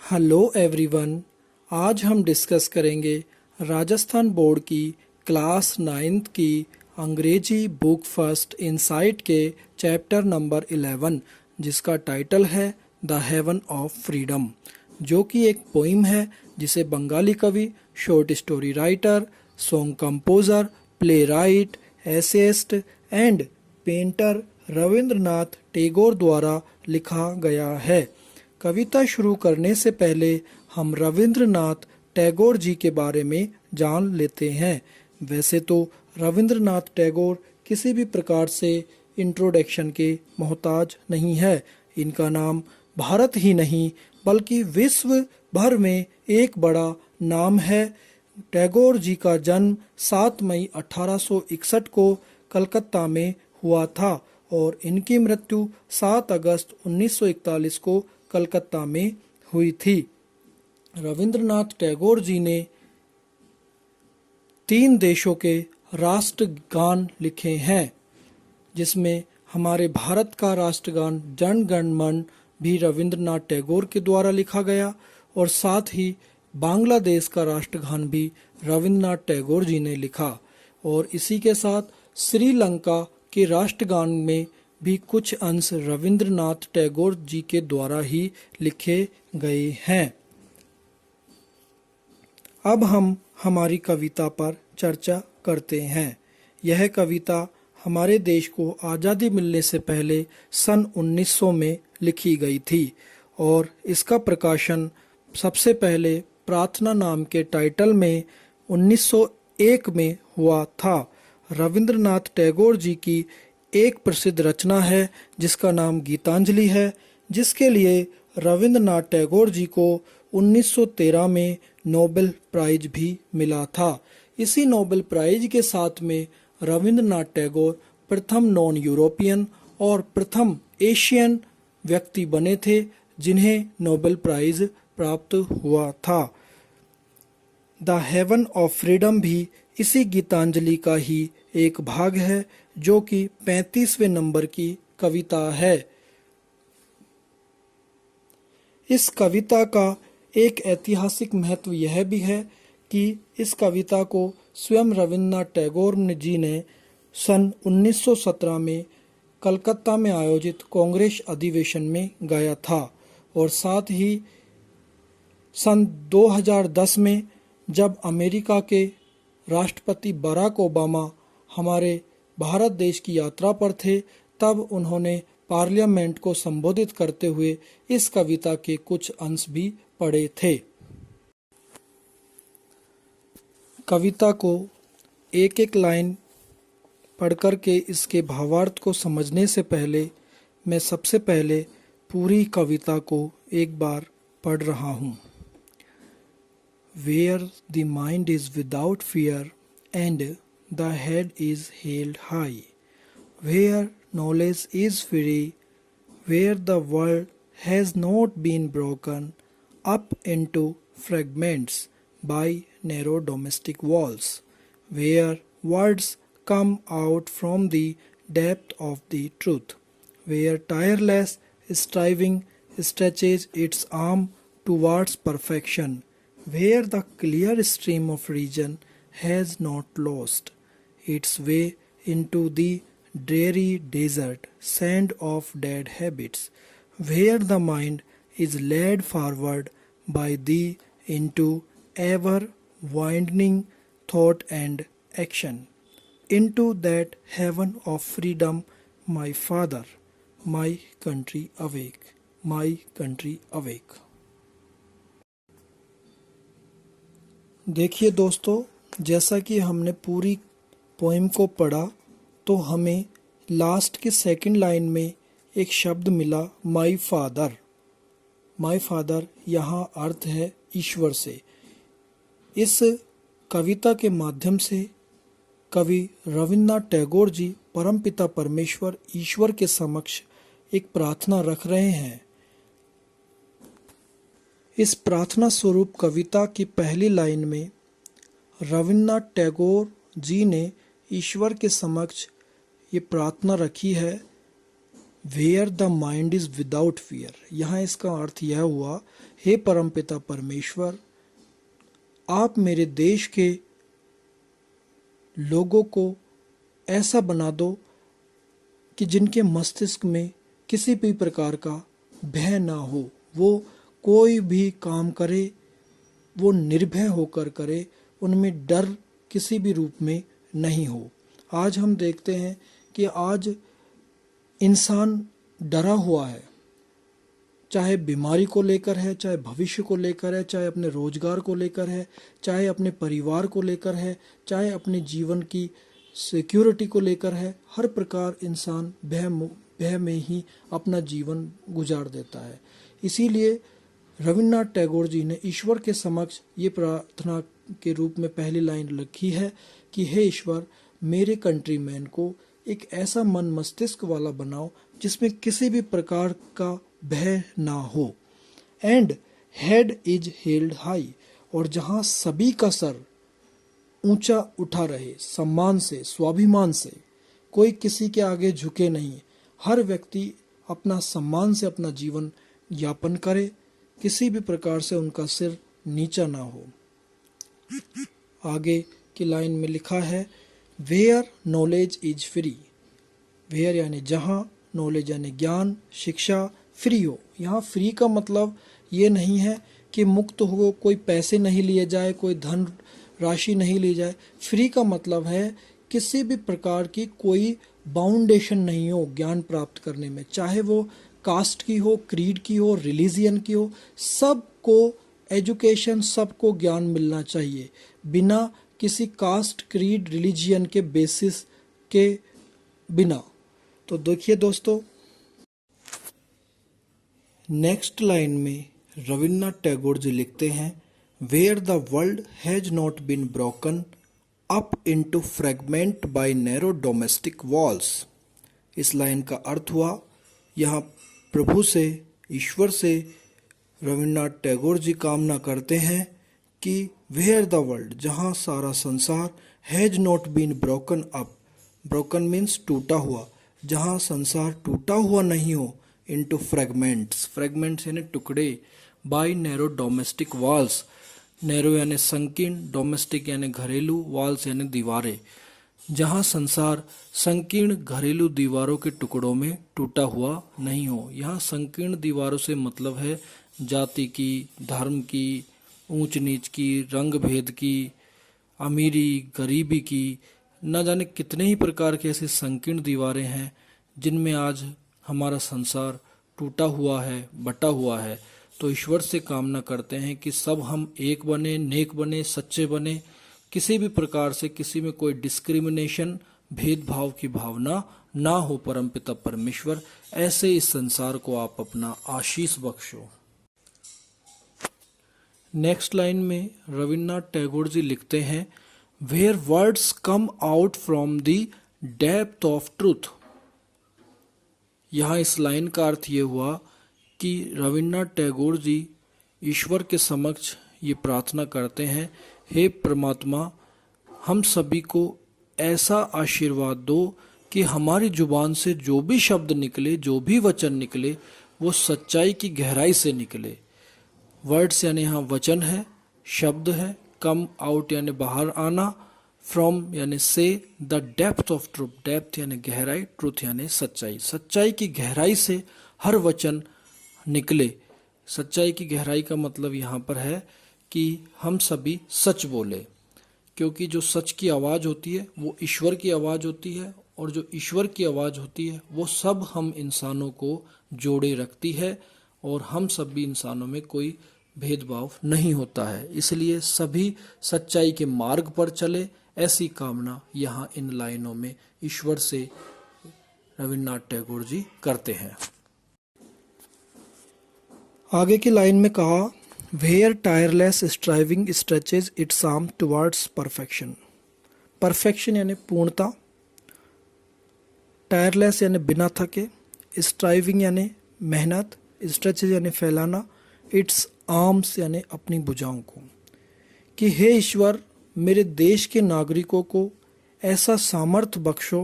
Hello everyone. आज हम discuss करेंगे राजस्थान बोर्ड की क्लास 9th की अंग्रेजी बुक फर्स्ट इनसाइट के चैप्टर नंबर 11 जिसका टाइटल है द हेवन ऑफ फ्रीडम, जो कि एक पोइम है जिसे बंगाली कवि, short story writer, song composer, play right, essayist and painter Rabindranath Tagore द्वारा लिखा गया है। कविता शुरू करने से पहले हम रविंद्रनाथ टैगोर जी के बारे में जान लेते हैं। वैसे तो रविंद्रनाथ टैगोर किसी भी प्रकार से इंट्रोडक्शन के मोहताज नहीं है। इनका नाम भारत ही नहीं बल्कि विश्व भर में एक बड़ा नाम है। टैगोर जी का जन्म 7 मई 1861 को कलकत्ता में हुआ था और इनकी मृत्यु 7 अगस्त 1941 को कलकत्ता में हुई थी। रविंद्रनाथ टैगोर जी ने 3 देशों के राष्ट्रगान लिखे हैं, जिसमें हमारे भारत का राष्ट्रगान जन गण मन भी रविंद्रनाथ टैगोर के द्वारा लिखा गया और साथ ही बांग्लादेश का राष्ट्रगान भी रविंद्रनाथ टैगोर जी ने लिखा। और इसी के साथ श्रीलंका के राष्ट्रगान में भी कुछ अंश रविंद्रनाथ टैगोर जी के द्वारा ही लिखे गए हैं। अब हम हमारी कविता पर चर्चा करते हैं। यह कविता हमारे देश को आज़ादी मिलने से पहले सन 1900 में लिखी गई थी और इसका प्रकाशन सबसे पहले प्रार्थना नाम के टाइटल में 1901 में हुआ था। रविंद्रनाथ टैगोर जी की एक प्रसिद्ध रचना है जिसका नाम गीतांजलि है, जिसके लिए रविंद्रनाथ टैगोर जी को 1913 में नोबेल प्राइज भी मिला था। इसी नोबेल प्राइज के साथ में रविंद्रनाथ टैगोर प्रथम नॉन यूरोपियन और प्रथम एशियन व्यक्ति बने थे जिन्हें नोबेल प्राइज प्राप्त हुआ था। द हेवन ऑफ फ्रीडम भी इसी गीतांजलि का ही एक भाग है, जो कि 35वें नंबर की कविता है। इस कविता का एक ऐतिहासिक महत्व यह भी है कि इस कविता को स्वयं रविंद्रनाथ टैगोर जी ने सन 1917 में कलकत्ता में आयोजित कांग्रेस अधिवेशन में गाया था और साथ ही सन 2010 में जब अमेरिका के राष्ट्रपति बराक ओबामा हमारे भारत देश की यात्रा पर थे, तब उन्होंने पार्लियामेंट को संबोधित करते हुए इस कविता के कुछ अंश भी पढ़े थे। कविता को एक एक लाइन पढ़कर के इसके भावार्थ को समझने से पहले मैं सबसे पहले पूरी कविता को एक बार पढ़ रहा हूँ। Where the mind is without fear and the head is held high, where knowledge is free, where the world has not been broken up into fragments by narrow domestic walls, where words come out from the depth of the truth, where tireless striving stretches its arm towards perfection, where the clear stream of reason has not lost its way into the dreary desert sand of dead habits, where the mind is led forward by thee into ever widening thought and action, into that heaven of freedom, my father, my country awake, my country awake। देखिए दोस्तों, जैसा कि हमने पूरी poem को पढ़ा तो हमें लास्ट की सेकंड लाइन में एक शब्द मिला माय फादर। माय फादर यहाँ अर्थ है ईश्वर से। इस कविता के माध्यम से कवि रविंद्रनाथ टैगोर जी परमपिता परमेश्वर ईश्वर के समक्ष एक प्रार्थना रख रहे हैं। इस प्रार्थना स्वरूप कविता की पहली लाइन में रविंद्रनाथ टैगोर जी ने ईश्वर के समक्ष ये प्रार्थना रखी है, where the mind is without fear. यहाँ इसका अर्थ यह हुआ, हे परमपिता परमेश्वर, आप मेरे देश के लोगों को ऐसा बना दो कि जिनके मस्तिष्क में किसी भी प्रकार का भय ना हो, वो कोई भी काम करे वो निर्भय होकर करे, उनमें डर किसी भी रूप में नहीं हो। आज हम देखते हैं कि आज इंसान डरा हुआ है, चाहे बीमारी को लेकर है, चाहे भविष्य को लेकर है, चाहे अपने रोजगार को लेकर है, चाहे अपने परिवार को लेकर है, चाहे अपने जीवन की सिक्योरिटी को लेकर है। हर प्रकार इंसान भय में ही अपना जीवन गुजार देता है। इसीलिए रविन्द्रनाथ टैगोर जी ने ईश्वर के समक्ष ये प्रार्थना के रूप में पहली लाइन लिखी है कि हे ईश्वर, मेरे कंट्रीमैन को एक ऐसा मन मस्तिष्क वाला बनाओ जिसमें किसी भी प्रकार का भय ना हो। And head is held high, और जहां सभी का सर ऊंचा उठा रहे, सम्मान से, स्वाभिमान से, कोई किसी के आगे झुके नहीं, हर व्यक्ति अपना सम्मान से अपना जीवन यापन करे, किसी भी प्रकार से उनका सिर नीचा ना हो। आगे की लाइन में लिखा है, where knowledge is free. Where यानी जहाँ, नॉलेज यानी ज्ञान, शिक्षा फ्री हो। यहाँ फ्री का मतलब ये नहीं है कि मुक्त हो, कोई पैसे नहीं लिए जाए, कोई धन राशि नहीं ली जाए। फ्री का मतलब है किसी भी प्रकार की कोई बाउंडेशन नहीं हो ज्ञान प्राप्त करने में, चाहे वो कास्ट की हो, क्रीड की हो, रिलीजियन की हो, सबको एजुकेशन, सबको ज्ञान मिलना चाहिए बिना किसी कास्ट, क्रीड, रिलीजियन के बेसिस के बिना। तो देखिए दोस्तों, नेक्स्ट लाइन में रविन्द्रनाथ टैगोर जी लिखते हैं, where the world has not been broken up into fragment by narrow domestic walls. इस लाइन का अर्थ हुआ, यहाँ प्रभु से, ईश्वर से रविन्द्रनाथ टैगोर जी कामना करते हैं कि वेयर द वर्ल्ड, जहाँ सारा संसार, has not been broken up, broken means टूटा हुआ, जहाँ संसार टूटा हुआ नहीं हो, इनटू फ्रेगमेंट्स, फ्रेगमेंट्स यानी टुकड़े, by narrow domestic walls, narrow यानी संकीर्ण, डोमेस्टिक यानी घरेलू, वॉल्स यानी दीवारें, जहाँ संसार संकीर्ण घरेलू दीवारों के टुकड़ों में टूटा हुआ नहीं हो। यहाँ संकीर्ण दीवारों से मतलब है जाति की, धर्म की, ऊंच नीच की, रंग भेद की, अमीरी गरीबी की, न जाने कितने ही प्रकार की ऐसी संकीर्ण दीवारें हैं जिनमें आज हमारा संसार टूटा हुआ है, बटा हुआ है। तो ईश्वर से कामना करते हैं कि सब हम एक बने, नेक बने, सच्चे बने, किसी भी प्रकार से किसी में कोई डिस्क्रिमिनेशन, भेदभाव की भावना ना हो। परमपिता परमेश्वर, ऐसे इस संसार को आप अपना आशीष बख्शो। नेक्स्ट लाइन में रविन्द्रनाथ टैगोर जी लिखते हैं, where words come out from the depth of truth. यहाँ इस लाइन का अर्थ ये हुआ कि रविन्द्रनाथ टैगोर जी ईश्वर के समक्ष ये प्रार्थना करते हैं, हे परमात्मा, हम सभी को ऐसा आशीर्वाद दो कि हमारी जुबान से जो भी शब्द निकले, जो भी वचन निकले, वो सच्चाई की गहराई से निकले। वर्ड्स यानी यहाँ वचन है, शब्द है, कम आउट यानी बाहर आना, फ्रॉम यानी से, the depth of truth, depth यानी गहराई, ट्रूथ यानी सच्चाई, सच्चाई की गहराई से हर वचन निकले। सच्चाई की गहराई का मतलब यहाँ पर है कि हम सभी सच बोले, क्योंकि जो सच की आवाज़ होती है वो ईश्वर की आवाज़ होती है, और जो ईश्वर की आवाज़ होती है वो सब हम इंसानों को जोड़े रखती है, और हम सभी इंसानों में कोई भेदभाव नहीं होता है। इसलिए सभी सच्चाई के मार्ग पर चले, ऐसी कामना यहाँ इन लाइनों में ईश्वर से रविन्द्रनाथ टैगोर जी करते हैं। आगे की लाइन में कहा, where tireless striving stretches its arm towards perfection. Perfection यानी पूर्णता, टायरलेस यानी बिना थके, स्ट्राइविंग यानी मेहनत, स्ट्रेचेज यानी फैलाना, इट्स आर्म्स यानी अपनी भुजाओं को, कि हे ईश्वर, मेरे देश के नागरिकों को ऐसा सामर्थ्य बख्शो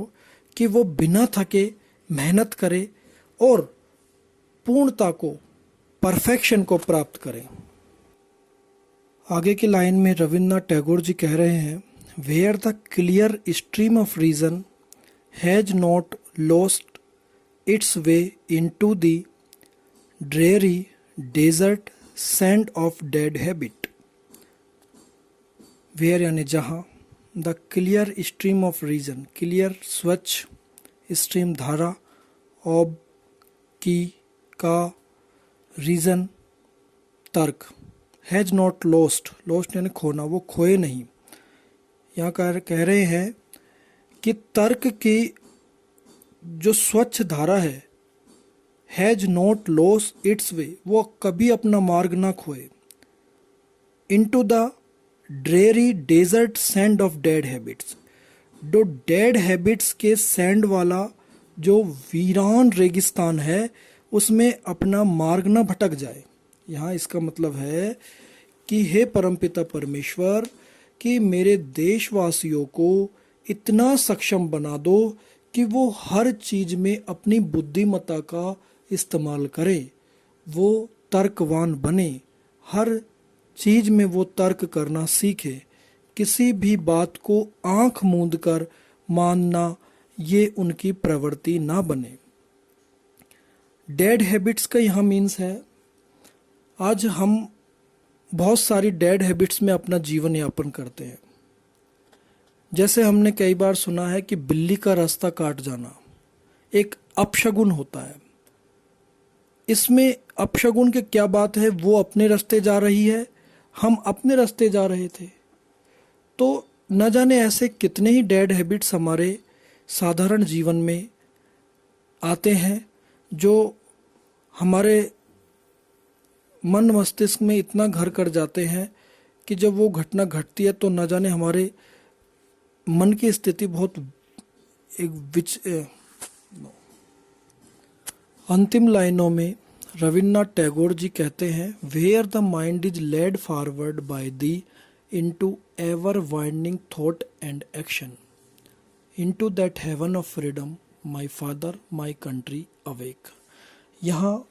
कि वो बिना थके मेहनत करे और पूर्णता को, परफेक्शन को प्राप्त करें। आगे की लाइन में रविन्द्रनाथ टैगोर जी कह रहे हैं, where the clear stream of reason has not lost its way into the dreary desert sand of dead habit. Where यानी जहाँ, the clear stream of reason, clear स्वच्छ, स्ट्रीम धारा, ऑब की, का, रीजन तर्क, हैज नॉट लॉस्ट, लॉस्ट यानी खोना, वो खोए नहीं। यहाँ कह रहे हैं कि तर्क की जो स्वच्छ धारा है, has not lost its way, वो कभी अपना मार्ग ना खोए, into the dreary desert sand of dead habits, जो डेड हैबिट्स के सैंड वाला जो वीरान रेगिस्तान है उसमें अपना मार्ग न भटक जाए। यहाँ इसका मतलब है कि हे परमपिता परमेश्वर, कि मेरे देशवासियों को इतना सक्षम बना दो कि वो हर चीज में अपनी बुद्धिमत्ता का इस्तेमाल करें, वो तर्कवान बने, हर चीज में वो तर्क करना सीखे, किसी भी बात को आंख मूंद कर मानना ये उनकी प्रवृत्ति ना बने। डेड हैबिट्स का यहाँ मीन्स है, आज हम बहुत सारी डेड हैबिट्स में अपना जीवन यापन करते हैं। जैसे हमने कई बार सुना है कि बिल्ली का रास्ता काट जाना एक अपशगुन होता है। इसमें अपशगुन के क्या बात है, वो अपने रास्ते जा रही है, हम अपने रास्ते जा रहे थे। तो न जाने ऐसे कितने ही डेड हैबिट्स हमारे साधारण जीवन में आते हैं जो हमारे मन मस्तिष्क में इतना घर कर जाते हैं कि जब वो घटना घटती है तो न जाने हमारे मन की स्थिति बहुत अंतिम लाइनों में रविन्द्रनाथ टैगोर जी कहते हैं, where the mind is led forward by thee into ever winding thought and action, into that heaven of freedom my father my country awake. यहाँ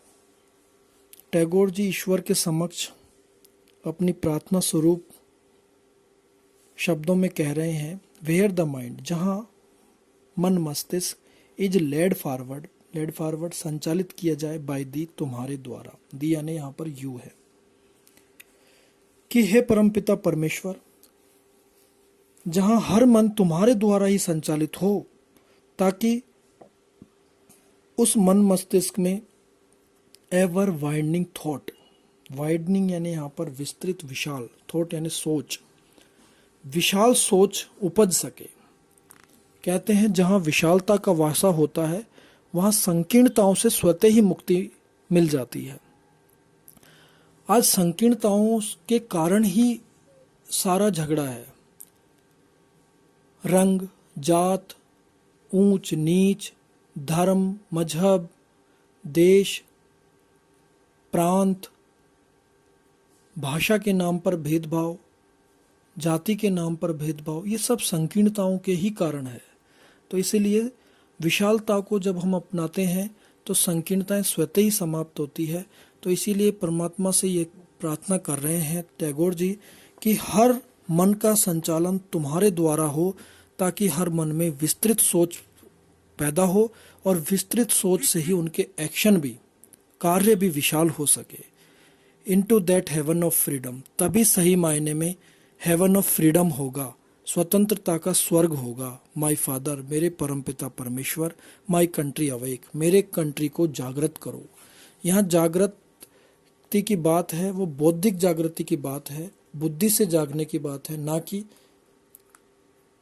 टैगोर जी ईश्वर के समक्ष अपनी प्रार्थना स्वरूप शब्दों में कह रहे हैं, वेयर द माइंड, जहाँ मन मस्तिष्क इज लेड फॉरवर्ड संचालित किया जाए बाय दी, तुम्हारे द्वारा, दी यानी यहाँ पर यू है, कि हे परमपिता परमेश्वर, जहाँ हर मन तुम्हारे द्वारा ही संचालित हो, ताकि उस मन मस्तिष्क में एवर वाइडनिंग थॉट, वाइडनिंग यानी यहाँ पर विस्तृत विशाल, थॉट यानी सोच, विशाल सोच उपज सके। कहते हैं जहाँ विशालता का वासा होता है वहाँ संकीर्णताओं से स्वतः ही मुक्ति मिल जाती है। आज संकीर्णताओं के कारण ही सारा झगड़ा है। रंग, जात, ऊंच नीच, धर्म, मजहब, देश, प्रांत, भाषा के नाम पर भेदभाव, जाति के नाम पर भेदभाव, ये सब संकीर्णताओं के ही कारण है। तो इसीलिए विशालता को जब हम अपनाते हैं तो संकीर्णताएं स्वतः ही समाप्त होती है। तो इसीलिए परमात्मा से ये प्रार्थना कर रहे हैं टैगोर जी कि हर मन का संचालन तुम्हारे द्वारा हो, ताकि हर मन में विस्तृत सोच पैदा हो और विस्तृत सोच से ही उनके एक्शन भी, कार्य भी विशाल हो सके। Into that heaven of freedom, तभी सही मायने में हेवन ऑफ फ्रीडम होगा, स्वतंत्रता का स्वर्ग होगा। माय फादर, मेरे परमपिता परमेश्वर, माय कंट्री अवेक, मेरे कंट्री को जागृत करो। यहाँ जागृति की बात है वो बौद्धिक जागृति की बात है, बुद्धि से जागने की बात है, ना कि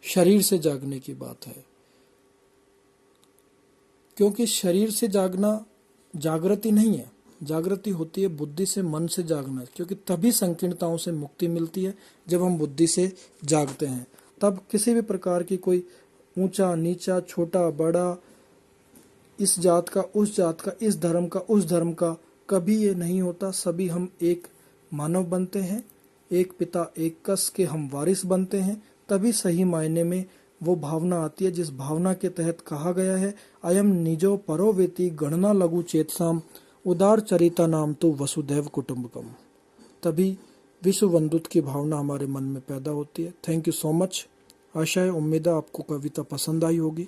शरीर से जागने की बात है। क्योंकि शरीर से जागना जागृति नहीं है, जागृति होती है बुद्धि से, मन से जागना, क्योंकि तभी संकीर्णताओं से मुक्ति मिलती है जब हम बुद्धि से जागते हैं। तब किसी भी प्रकार की कोई ऊंचा नीचा, छोटा बड़ा, इस जात का उस जात का, इस धर्म का उस धर्म का, कभी ये नहीं होता। सभी हम एक मानव बनते हैं, एक पिता एक कस के हम वारिस बनते हैं, तभी सही मायने में वो भावना आती है जिस भावना के तहत कहा गया है अयम निजो परो वेति गणना लघु चेतसाम उदार चरिता नाम तो वसुधैव कुटुंबकम। तभी विश्व बंधुत्व की भावना हमारे मन में पैदा होती है। Thank you so much. आशा है, उम्मीद है आपको कविता पसंद आई होगी।